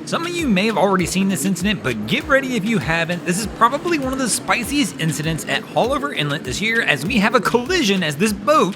Some of you may have already seen this incident, but get ready if you haven't. This is probably one of the spiciest incidents at Haulover Inlet this year, as we have a collision as this boat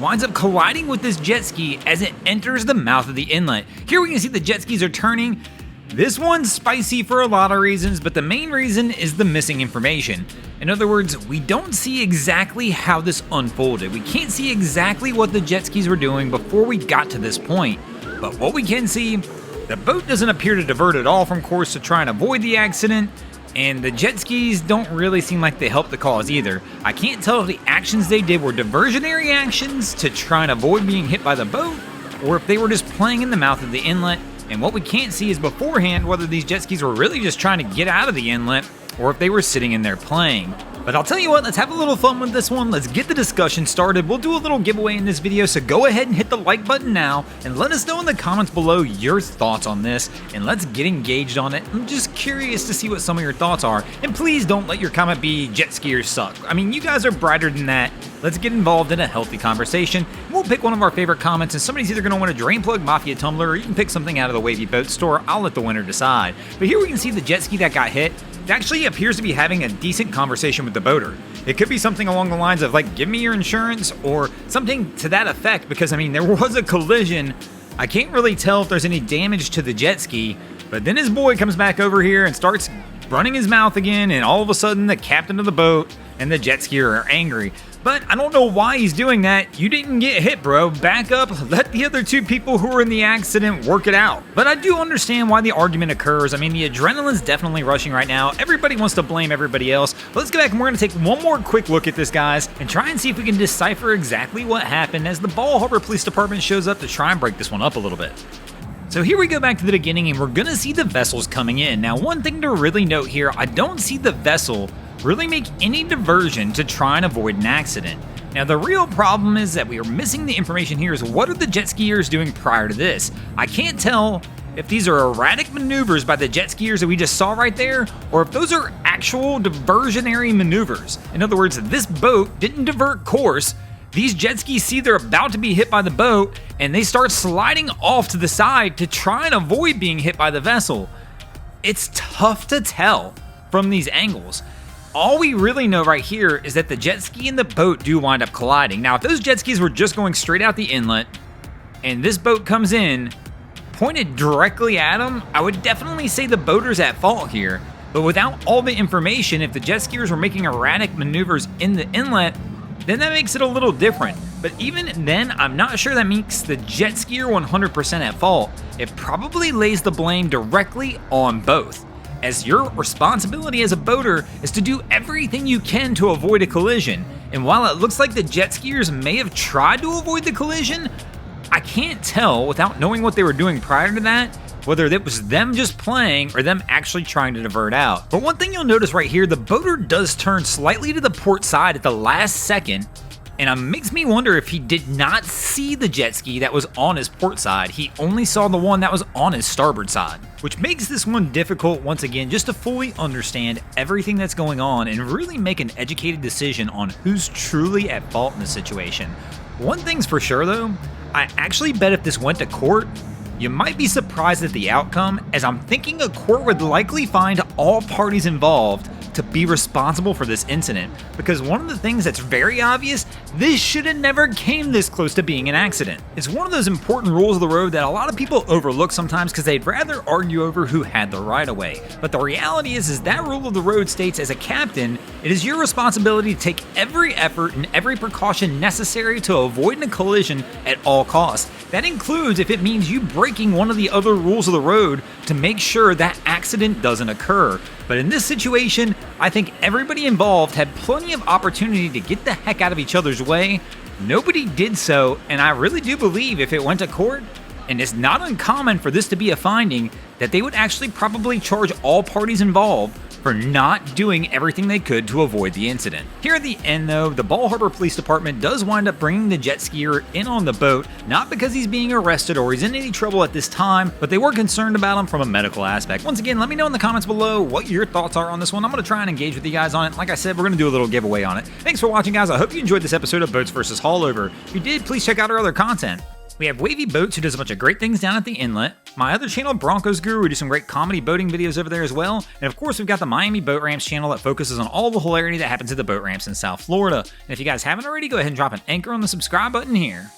winds up colliding with this jet ski as it enters the mouth of the inlet. Here we can see the jet skis are turning. This one's spicy for a lot of reasons, but the main reason is the missing information. In other words, we don't see exactly how this unfolded. We can't see exactly what the jet skis were doing before we got to this point. But what we can see, the boat doesn't appear to divert at all from course to try and avoid the accident, and the jet skis don't really seem like they helped the cause either. I can't tell if the actions they did were diversionary actions to try and avoid being hit by the boat, or if they were just playing in the mouth of the inlet. And what we can't see is beforehand whether these jet skis were really just trying to get out of the inlet, or if they were sitting in there playing. But I'll tell you what, let's have a little fun with this one. Let's get the discussion started. We'll do a little giveaway in this video, so go ahead and hit the like button now and let us know in the comments below your thoughts on this, and let's get engaged on it. I'm just curious to see what some of your thoughts are, and please don't let your comment be jet skiers suck. I mean, you guys are brighter than that. Let's get involved in a healthy conversation. We'll pick one of our favorite comments, and somebody's either going to win a Drain Plug Mafia tumbler, or you can pick something out of the Wavy Boats store. I'll let the winner decide. But here we can see the jet ski that got hit. It actually appears to be having a decent conversation with the boater. It could be something along the lines of like, give me your insurance, or something to that effect, because I mean, there was a collision. I can't really tell if there's any damage to the jet ski, but then his boy comes back over here and starts running his mouth again, and all of a sudden the captain of the boat and the jet skier are angry. But I don't know why he's doing that. You didn't get hit, bro. Back up. Let the other two people who were in the accident work it out. But I do understand why the argument occurs. I mean, the adrenaline's definitely rushing right now. Everybody wants to blame everybody else. But let's go back and we're going to take one more quick look at this, guys, and try and see if we can decipher exactly what happened as the Bal Harbour Police Department shows up to try and break this one up a little bit. So here we go back to the beginning, and we're going to see the vessels coming in. Now, one thing to really note here, I don't see the vessel really make any diversion to try and avoid an accident. Now, the real problem is that we are missing the information here is what are the jet skiers doing prior to this? I can't tell if these are erratic maneuvers by the jet skiers that we just saw right there, or if those are actual diversionary maneuvers. In other words, this boat didn't divert course. These jet skis see they're about to be hit by the boat, and they start sliding off to the side to try and avoid being hit by the vessel. It's tough to tell from these angles. All we really know right here is that the jet ski and the boat do wind up colliding. Now, if those jet skis were just going straight out the inlet, and this boat comes in, pointed directly at them, I would definitely say the boater's at fault here. But without all the information, if the jet skiers were making erratic maneuvers in the inlet, then that makes it a little different. But even then, I'm not sure that makes the jet skier 100% at fault. It probably lays the blame directly on both, as your responsibility as a boater is to do everything you can to avoid a collision. And while it looks like the jet skiers may have tried to avoid the collision, I can't tell without knowing what they were doing prior to that, whether it was them just playing or them actually trying to divert out. But one thing you'll notice right here, the boater does turn slightly to the port side at the last second, and it makes me wonder if he did not see the jet ski that was on his port side. He only saw the one that was on his starboard side, which makes this one difficult once again just to fully understand everything that's going on and really make an educated decision on who's truly at fault in the situation. One thing's for sure though, I actually bet if this went to court, you might be surprised at the outcome, as I'm thinking a court would likely find all parties involved to be responsible for this incident, because one of the things that's very obvious, this should have never came this close to being an accident. It's one of those important rules of the road that a lot of people overlook sometimes because they'd rather argue over who had the right of way. But the reality is that rule of the road states, as a captain, it is your responsibility to take every effort and every precaution necessary to avoid a collision at all costs. That includes if it means you breaking one of the other rules of the road to make sure that accident doesn't occur. But in this situation, I think everybody involved had plenty of opportunity to get the heck out of each other's way. Nobody did so, and I really do believe if it went to court, and it's not uncommon for this to be a finding, that they would actually probably charge all parties involved for not doing everything they could to avoid the incident. Here at the end though, the Bal Harbour Police Department does wind up bringing the jet skier in on the boat, not because he's being arrested or he's in any trouble at this time, but they were concerned about him from a medical aspect. Once again, let me know in the comments below what your thoughts are on this one. I'm going to try and engage with you guys on it. Like I said, we're going to do a little giveaway on it. Thanks for watching, guys. I hope you enjoyed this episode of Boats vs. Haulover. If you did, please check out our other content. We have Wavy Boats, who does a bunch of great things down at the inlet. My other channel, Broncos Guru, who do some great comedy boating videos over there as well. And of course, we've got the Miami Boat Ramps channel that focuses on all the hilarity that happens at the boat ramps in South Florida. And if you guys haven't already, go ahead and drop an anchor on the subscribe button here.